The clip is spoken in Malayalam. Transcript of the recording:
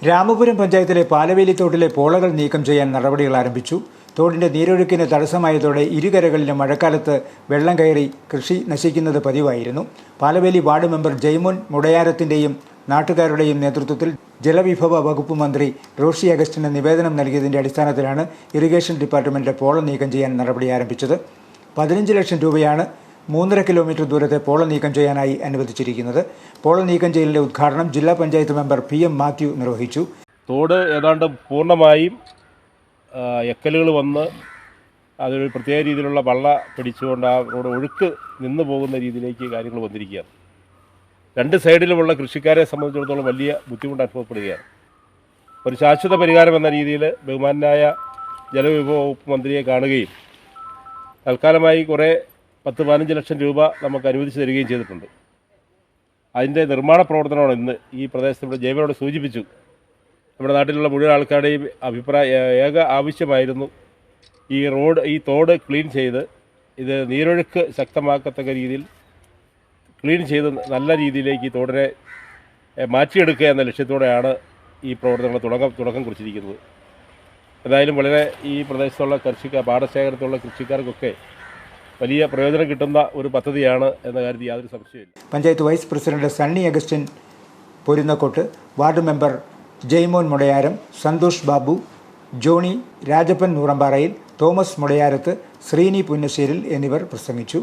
രാമപുരം പഞ്ചായത്തിലെ പാലവേലിത്തോട്ടിലെ പോളകൾ നീക്കം ചെയ്യാൻ നടപടികൾ ആരംഭിച്ചു. തോടിന്റെ നീരൊഴുക്കിന് തടസ്സമായതോടെ ഇരുകരകളിലും മഴക്കാലത്ത് വെള്ളം കയറി കൃഷി നശിക്കുന്നത് പതിവായിരുന്നു. പാലവേലി വാർഡ് മെമ്പർ ജയ്മോൻ മുടയാരത്തിന്റെയും നാട്ടുകാരുടെയും നേതൃത്വത്തിൽ ജലവിഭവ വകുപ്പ് മന്ത്രി റോഷി അഗസ്റ്റിന് നിവേദനം നൽകിയതിന്റെ അടിസ്ഥാനത്തിലാണ് ഇറിഗേഷൻ ഡിപ്പാർട്ട്മെന്റ് പോള നീക്കം ചെയ്യാൻ നടപടി ആരംഭിച്ചത്. 15 ലക്ഷം രൂപയാണ് 3.5 കിലോമീറ്റർ ദൂരത്തെ പോള നീക്കം ചെയ്യാനായി അനുവദിച്ചിരിക്കുന്നത്. പോള നീക്കം ചെയ്യലിന്റെ ഉദ്ഘാടനം ജില്ലാ പഞ്ചായത്ത് മെമ്പർ PM മാത്യു നിർവഹിച്ചു. തോട് ഏതാണ്ട് പൂർണ്ണമായും എക്കലുകൾ വന്ന് അതൊരു പ്രത്യേക രീതിയിലുള്ള വള്ള പിടിച്ചുകൊണ്ട് ആ റോഡ് ഒഴുക്ക് നിന്നു പോകുന്ന രീതിയിലേക്ക് കാര്യങ്ങൾ വന്നിരിക്കുകയാണ്. രണ്ട് സൈഡിലുമുള്ള കൃഷിക്കാരെ സംബന്ധിച്ചിടത്തോളം വലിയ ബുദ്ധിമുട്ട് അനുഭവപ്പെടുകയാണ്. ഒരു ശാശ്വത പരിഹാരം എന്ന രീതിയിൽ ബഹുമാനായ ജലവിഭവ വകുപ്പ് മന്ത്രിയെ കാണുകയും തൽക്കാലമായി കുറേ 10-15 ലക്ഷം രൂപ നമുക്ക് അനുവദിച്ച് തരികയും ചെയ്തിട്ടുണ്ട്. അതിൻ്റെ നിർമ്മാണ പ്രവർത്തനമാണ് ഇന്ന് ഈ പ്രദേശത്ത് ഇവിടെ ജൈവനോട് സൂചിപ്പിച്ചു. നമ്മുടെ നാട്ടിലുള്ള മുഴുവൻ ആൾക്കാരുടെയും ഏക ആവശ്യമായിരുന്നു ഈ തോട് ക്ലീൻ ചെയ്ത് ഇത് നീരൊഴുക്ക് ശക്തമാക്കത്തക്ക രീതിയിൽ ക്ലീൻ ചെയ്ത് നല്ല രീതിയിലേക്ക് ഈ തോടിനെ മാറ്റിയെടുക്കുക എന്ന ലക്ഷ്യത്തോടെയാണ് ഈ പ്രവർത്തനങ്ങൾ തുടക്കം കുറിച്ചിരിക്കുന്നത്. എന്തായാലും വളരെ ഈ പ്രദേശത്തുള്ള പാടശേഖരത്തുള്ള കൃഷിക്കാർക്കൊക്കെ വലിയ പ്രയോജനം കിട്ടുന്ന ഒരു പദ്ധതിയാണ് എന്ന കാര്യത്തിൽ യാതൊരു സംശയമില്ല. Panchayat vice president Sunny Augustine Porunnakkott, ward member Jaymon Mudayaram, Santhosh Babu, Johny, Rajappan Noorambarayil, Thomas Mudayarath, Sreeni Punnasseril എന്നിവർ പ്രസംഗിച്ചു.